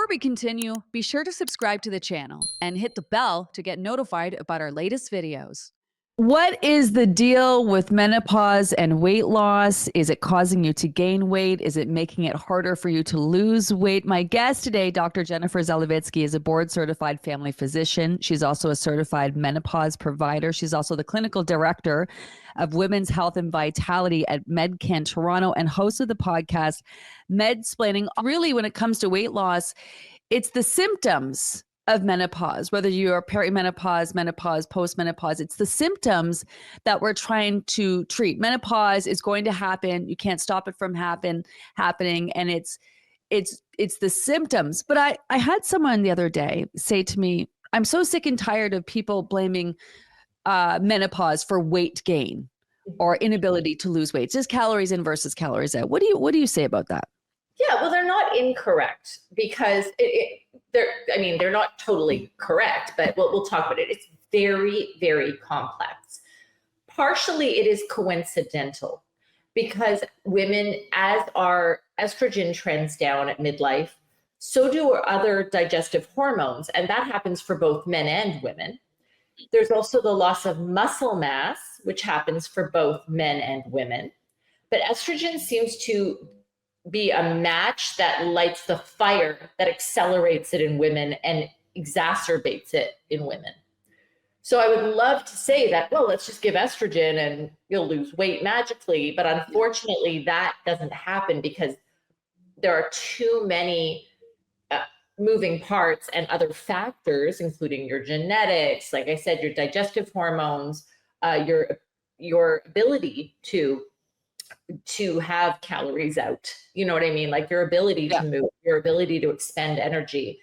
Before we continue, be sure to subscribe to the channel and hit the bell to get notified about our latest videos. What is the deal with menopause and weight loss? Is it causing you to gain weight? Is it making it harder for you to lose weight? My guest today, Dr. Jennifer Zelovitzky, is a board-certified family physician. She's also a certified menopause provider. She's also the clinical director of Women's Health and Vitality at Medcan Toronto and host of the podcast Medsplaining. Really, when it comes to weight loss, it's the symptoms of menopause, whether you're perimenopause, menopause, postmenopause, it's the symptoms that we're trying to treat. Menopause is going to happen. You can't stop it from happening. And it's the symptoms. But I had someone the other day say to me, I'm so sick and tired of people blaming menopause for weight gain or inability to lose weight. It's just calories in versus calories out. What do you say about that? Yeah, well, they're not incorrect because they're not totally correct, but we'll talk about it. It's very, very complex. Partially, it is coincidental because women, as our estrogen trends down at midlife, so do our other digestive hormones, and that happens for both men and women. There's also the loss of muscle mass, which happens for both men and women. But estrogen seems to be a match that lights the fire that accelerates it in women and exacerbates it in women. So I would love to say that, well, let's just give estrogen and you'll lose weight magically. But unfortunately, that doesn't happen because there are too many moving parts and other factors, including your genetics, like I said, your digestive hormones, your ability to have calories out, you know what I mean? Like your ability to move, your ability to expend energy,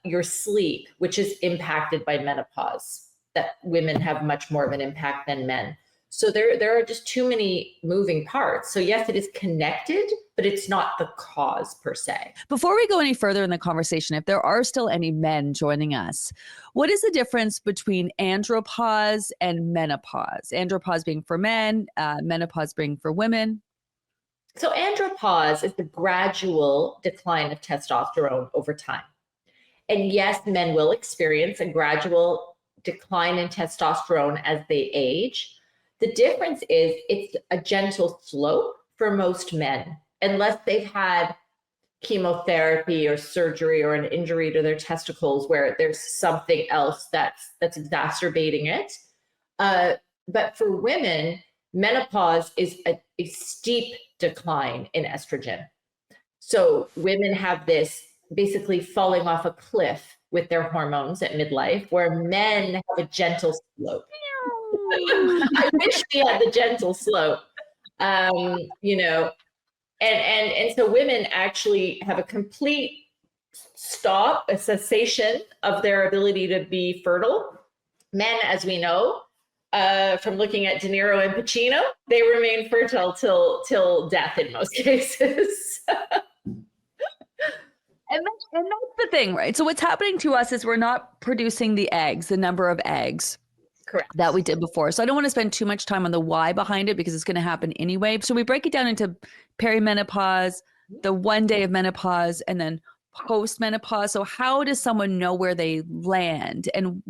your sleep, which is impacted by menopause, that women have much more of an impact than men. So there are just too many moving parts. So yes, it is connected, but it's not the cause per se. Before we go any further in the conversation, if there are still any men joining us, what is the difference between andropause and menopause? Andropause being for men, menopause being for women. So andropause is the gradual decline of testosterone over time. And yes, men will experience a gradual decline in testosterone as they age. The difference is it's a gentle slope for most men, unless they've had chemotherapy or surgery or an injury to their testicles where there's something else that's exacerbating it. But for women, menopause is a steep decline in estrogen. So women have this basically falling off a cliff with their hormones at midlife, where men have a gentle slope. I wish we had the gentle slope, and so women actually have a complete stop, a cessation of their ability to be fertile. Men, as we know, from looking at De Niro and Pacino, they remain fertile till death in most cases. And that's the thing, right? So what's happening to us is we're not producing the eggs, the number of eggs. Correct. That we did before. So I don't want to spend too much time on the why behind it because it's going to happen anyway. So we break it down into perimenopause, the 1 day of menopause, and then postmenopause. So how does someone know where they land and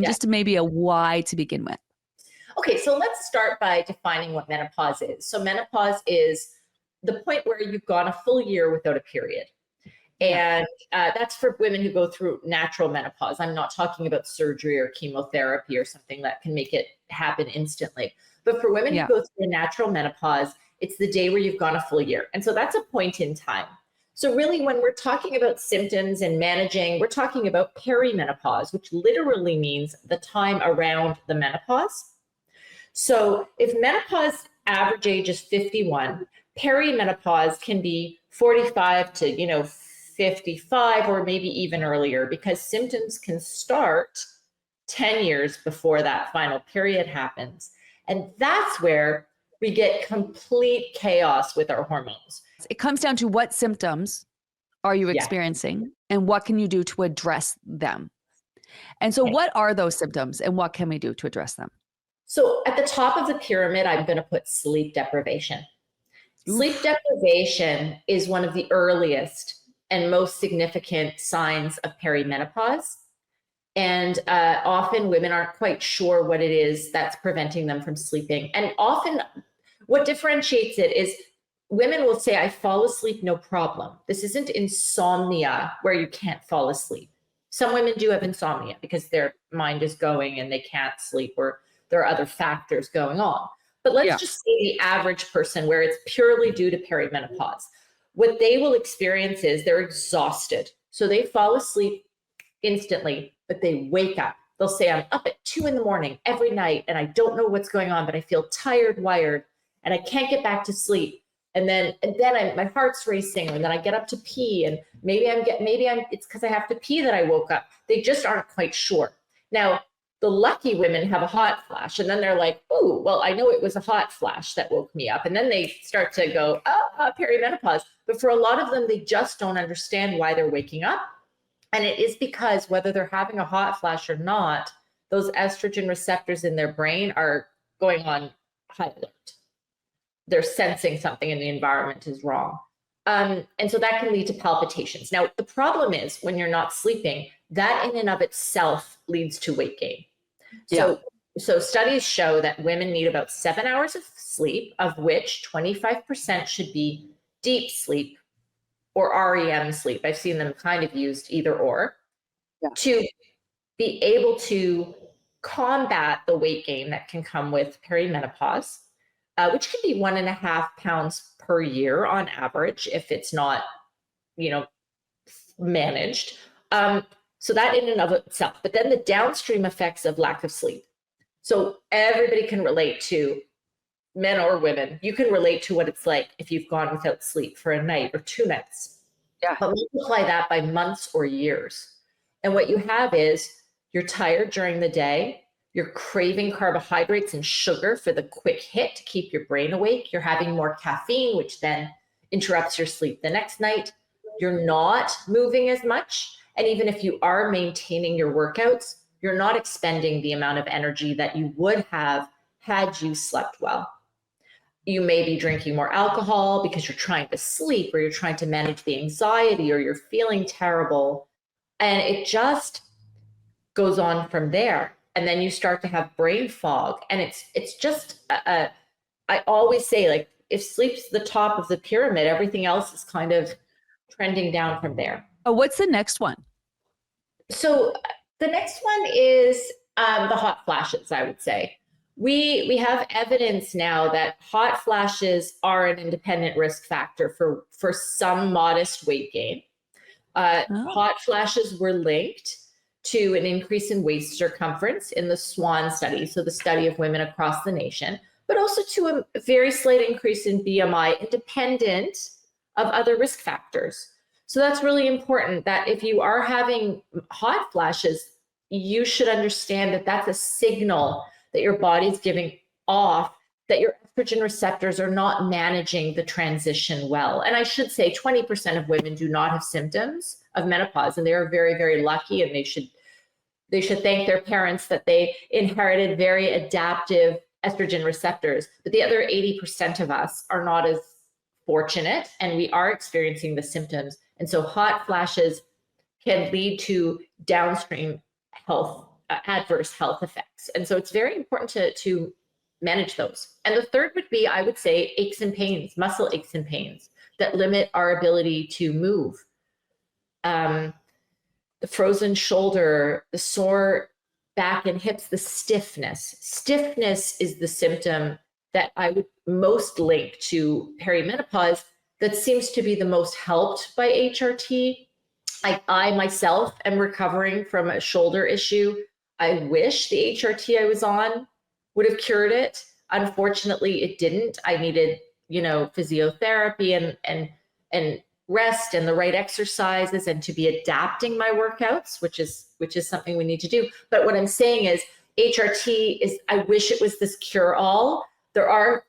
just maybe a why to begin with? Okay, so let's start by defining what menopause is. So menopause is the point where you've gone a full year without a period. And that's for women who go through natural menopause. I'm not talking about surgery or chemotherapy or something that can make it happen instantly. But for women who go through a natural menopause, it's the day where you've gone a full year. And so that's a point in time. So really, when we're talking about symptoms and managing, we're talking about perimenopause, which literally means the time around the menopause. So if menopause average age is 51, perimenopause can be 45 to, 55 or maybe even earlier, because symptoms can start 10 years before that final period happens. And that's where we get complete chaos with our hormones. It comes down to what symptoms are you experiencing and what can you do to address them? And so what are those symptoms and what can we do to address them? So at the top of the pyramid, I'm going to put sleep deprivation. Sleep deprivation is one of the earliest and most significant signs of perimenopause. And often women aren't quite sure what it is that's preventing them from sleeping. And often what differentiates it is women will say, I fall asleep, no problem. This isn't insomnia where you can't fall asleep. Some women do have insomnia because their mind is going and they can't sleep, or there are other factors going on. But let's just say the average person where it's purely due to perimenopause. What they will experience is they're exhausted. So they fall asleep instantly, but they wake up. They'll say, I'm up at 2 a.m. every night and I don't know what's going on, but I feel tired, wired, and I can't get back to sleep. And then my heart's racing, and then I get up to pee, and it's because I have to pee that I woke up. They just aren't quite sure. Now, the lucky women have a hot flash, and then they're like, oh, well, I know it was a hot flash that woke me up. And then they start to go, perimenopause. But for a lot of them, they just don't understand why they're waking up. And it is because whether they're having a hot flash or not, those estrogen receptors in their brain are going on high alert. They're sensing something in the environment is wrong. And so that can lead to palpitations. Now, the problem is when you're not sleeping, that in and of itself leads to weight gain. So studies show that women need about 7 hours of sleep, of which 25% should be deep sleep or REM sleep. I've seen them kind of used either or, to be able to combat the weight gain that can come with perimenopause, which can be 1.5 pounds per year on average if it's not, managed. So that in and of itself, but then the downstream effects of lack of sleep. So everybody can relate to, men or women, you can relate to what it's like if you've gone without sleep for a night or 2 nights. But multiply that by months or years. And what you have is you're tired during the day, you're craving carbohydrates and sugar for the quick hit to keep your brain awake. You're having more caffeine, which then interrupts your sleep the next night. You're not moving as much. And even if you are maintaining your workouts, you're not expending the amount of energy that you would have had you slept well. You may be drinking more alcohol because you're trying to sleep, or you're trying to manage the anxiety, or you're feeling terrible. And it just goes on from there. And then you start to have brain fog. And it's just, I always say, like, if sleep's the top of the pyramid, everything else is kind of trending down from there. Oh, what's the next one? So the next one is the hot flashes, I would say. We have evidence now that hot flashes are an independent risk factor for some modest weight gain. Hot flashes were linked to an increase in waist circumference in the SWAN study, so the study of women across the nation, but also to a very slight increase in BMI independent of other risk factors. So that's really important, that if you are having hot flashes, you should understand that that's a signal that your body's giving off that your estrogen receptors are not managing the transition well. And I should say 20% of women do not have symptoms of menopause, and they are very, very lucky, and they should thank their parents that they inherited very adaptive estrogen receptors. But the other 80% of us are not as fortunate, and we are experiencing the symptoms. And so hot flashes can lead to downstream health, adverse health effects. And so it's very important to manage those. And the third would be, I would say, aches and pains, muscle aches and pains that limit our ability to move. The frozen shoulder, the sore back and hips, the stiffness. Stiffness is the symptom that I would most link to perimenopause that seems to be the most helped by HRT. I myself am recovering from a shoulder issue. I wish the HRT I was on would have cured it. Unfortunately, it didn't. I needed, physiotherapy and rest and the right exercises, and to be adapting my workouts, which is something we need to do. But what I'm saying is HRT is, I wish it was this cure all. There are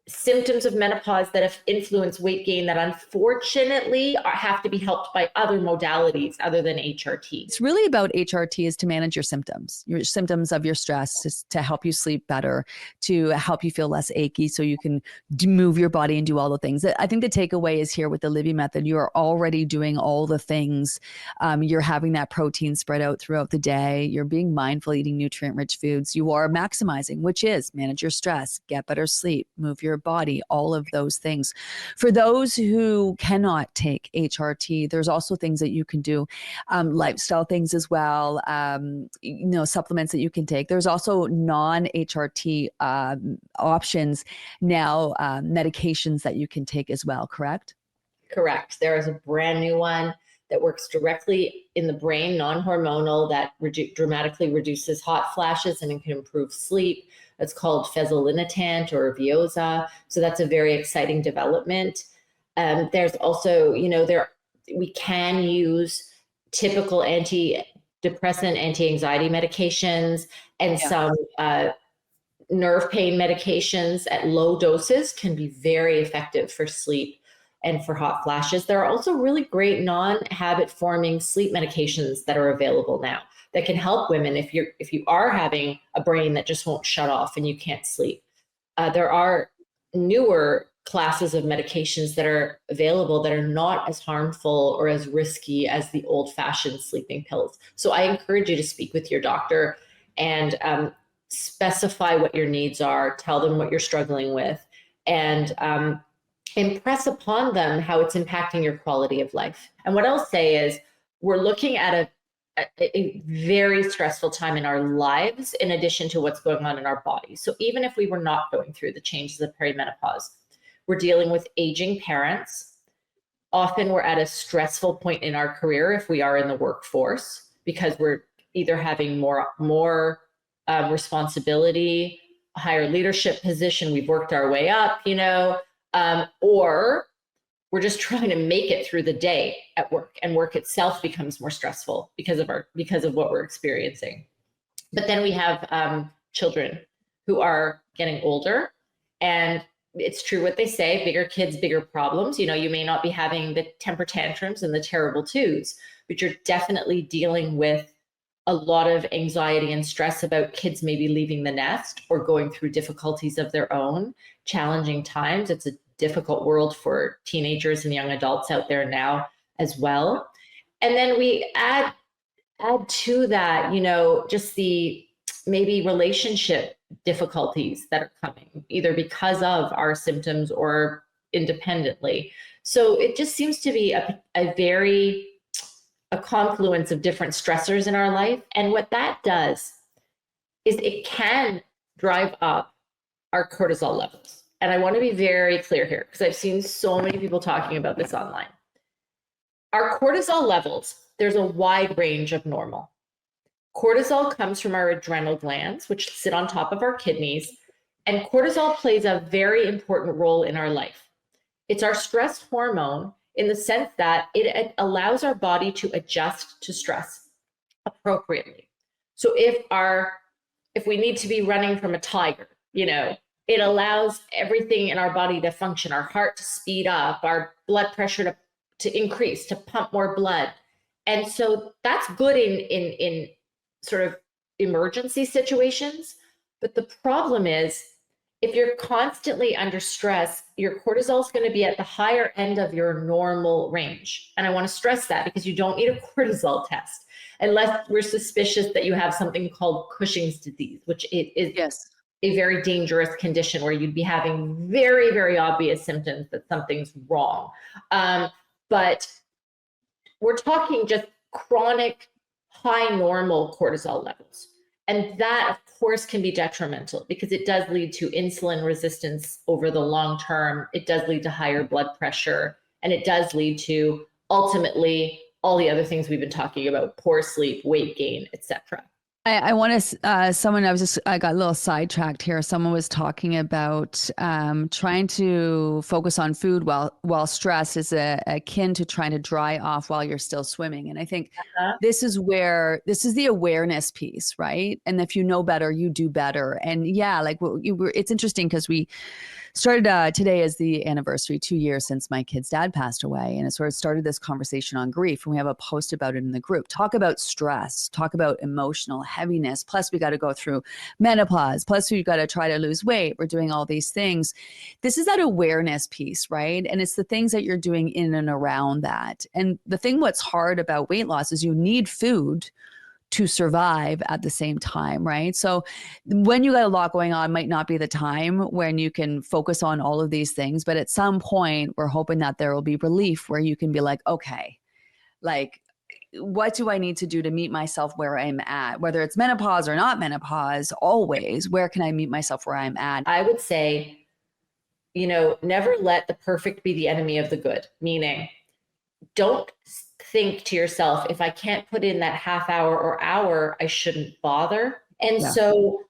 symptoms of menopause that have influenced weight gain that unfortunately have to be helped by other modalities other than HRT. It's really about HRT is to manage your symptoms of your stress, to help you sleep better, to help you feel less achy so you can move your body and do all the things. I think the takeaway is here with the Livy method, you are already doing all the things. You're having that protein spread out throughout the day. You're being mindful, eating nutrient-rich foods. You are maximizing, which is manage your stress, get better sleep, move your body, all of those things. For those who cannot take HRT, there's also things that you can do, lifestyle things as well, supplements that you can take. There's also non-HRT options now, medications that you can take as well, correct? Correct. There is a brand new one that works directly in the brain, non-hormonal, that dramatically reduces hot flashes and it can improve sleep. It's called fezolinetant or Veoza. So that's a very exciting development. There's also, we can use typical antidepressant, anti-anxiety medications, and some nerve pain medications at low doses can be very effective for sleep and for hot flashes. There are also really great non-habit forming sleep medications that are available now that can help women if you are having a brain that just won't shut off and you can't sleep. There are newer classes of medications that are available that are not as harmful or as risky as the old-fashioned sleeping pills. So I encourage you to speak with your doctor and specify what your needs are, tell them what you're struggling with, and impress upon them how it's impacting your quality of life. And what I'll say is we're looking at a very stressful time in our lives in addition to what's going on in our bodies. So even if we were not going through the changes of perimenopause, we're dealing with aging parents. Often we're at a stressful point in our career if we are in the workforce because we're either having more responsibility, a higher leadership position, we've worked our way up, or we're just trying to make it through the day at work, and work itself becomes more stressful because of what we're experiencing. But then we have children who are getting older, and it's true what they say, bigger kids, bigger problems. You may not be having the temper tantrums and the terrible twos, but you're definitely dealing with a lot of anxiety and stress about kids maybe leaving the nest or going through difficulties of their own, challenging times. It's a difficult world for teenagers and young adults out there now as well. And then we add to that, just the maybe relationship difficulties that are coming, either because of our symptoms or independently. So it just seems to be a confluence of different stressors in our life. And what that does is it can drive up our cortisol levels. And I want to be very clear here because I've seen so many people talking about this online. Our cortisol levels, there's a wide range of normal. Cortisol comes from our adrenal glands, which sit on top of our kidneys, and cortisol plays a very important role in our life. It's our stress hormone in the sense that it allows our body to adjust to stress appropriately. So if we need to be running from a tiger, it allows everything in our body to function, our heart to speed up, our blood pressure to increase, to pump more blood. And so that's good in sort of emergency situations. But the problem is, if you're constantly under stress, your cortisol is going to be at the higher end of your normal range. And I want to stress that because you don't need a cortisol test unless we're suspicious that you have something called Cushing's disease, which is a very dangerous condition where you'd be having very, very obvious symptoms that something's wrong. But we're talking just chronic high normal cortisol levels. And that, of course, can be detrimental because it does lead to insulin resistance over the long term. It does lead to higher blood pressure, and it does lead to ultimately all the other things we've been talking about: poor sleep, weight gain, etc. I want to, I got a little sidetracked here. Someone was talking about trying to focus on food while stress is akin to trying to dry off while you're still swimming. And I think this is the awareness piece, right? And if you know better, you do better. And yeah, it's interesting because started today is the anniversary, 2 years since my kid's dad passed away. And it sort of started this conversation on grief. And we have a post about it in the group. Talk about stress, talk about emotional heaviness. Plus, we got to go through menopause. Plus, we've got to try to lose weight. We're doing all these things. This is that awareness piece, right? And it's the things that you're doing in and around that. And the thing what's hard about weight loss is you need food to survive at the same time, right? So when you got a lot going on, might not be the time when you can focus on all of these things. But at some point, we're hoping that there will be relief where you can be like, okay, like, what do I need to do to meet myself where I'm at? Whether it's menopause or not menopause, always, where can I meet myself where I'm at? I would say, never let the perfect be the enemy of the good, meaning don't think to yourself, if I can't put in that half hour or hour, I shouldn't bother. And so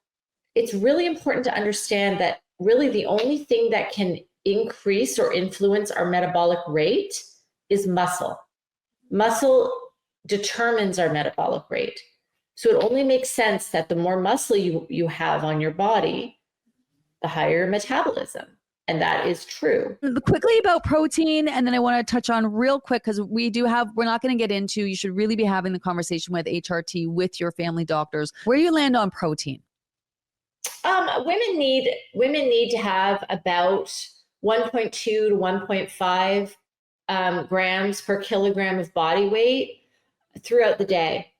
it's really important to understand that really the only thing that can increase or influence our metabolic rate is muscle. Muscle determines our metabolic rate. So it only makes sense that the more muscle you have on your body, the higher metabolism. And that is true. Quickly about protein, and then I want to touch on real quick, because we're not going to get into, you should really be having the conversation with HRT, with your family doctors. Where do you land on protein? Women need to have about 1.2 to 1.5 grams per kilogram of body weight throughout the day.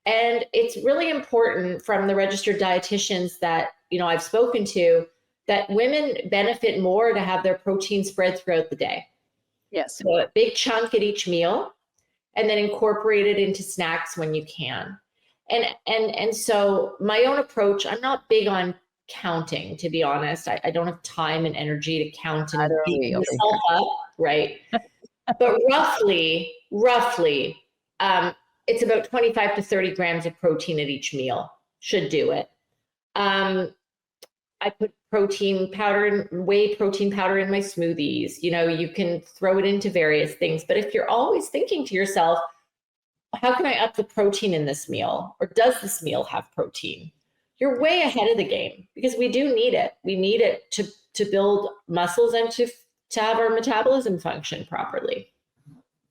And it's really important from the registered dietitians that, I've spoken to, that women benefit more to have their protein spread throughout the day. Yes. So a big chunk at each meal, and then incorporate it into snacks when you can. And so my own approach, I'm not big on counting, to be honest. I don't have time and energy to count and beat myself up, right? But roughly, it's about 25 to 30 grams of protein at each meal. Should do it. I put protein powder and whey protein powder in my smoothies. You can throw it into various things. But if you're always thinking to yourself, how can I up the protein in this meal? Or does this meal have protein? You're way ahead of the game, because we do need it. We need it to build muscles and to have our metabolism function properly.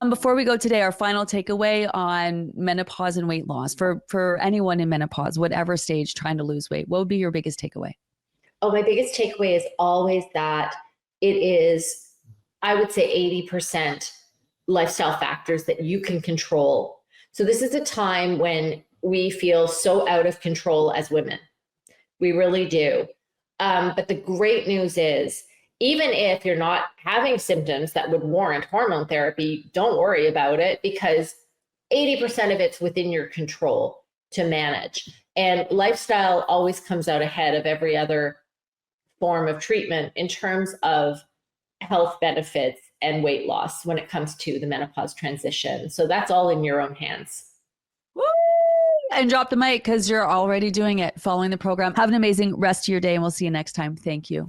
Before we go today, our final takeaway on menopause and weight loss for anyone in menopause, whatever stage, trying to lose weight, what would be your biggest takeaway? Oh, my biggest takeaway is always that it is, I would say, 80% lifestyle factors that you can control. So this is a time when we feel so out of control as women. We really do. But the great news is, even if you're not having symptoms that would warrant hormone therapy, don't worry about it, because 80% of it's within your control to manage. And lifestyle always comes out ahead of every other form of treatment in terms of health benefits and weight loss when it comes to the menopause transition. So that's all in your own hands. Woo! And drop the mic, because you're already doing it, following the program. Have an amazing rest of your day, and we'll see you next time. Thank you.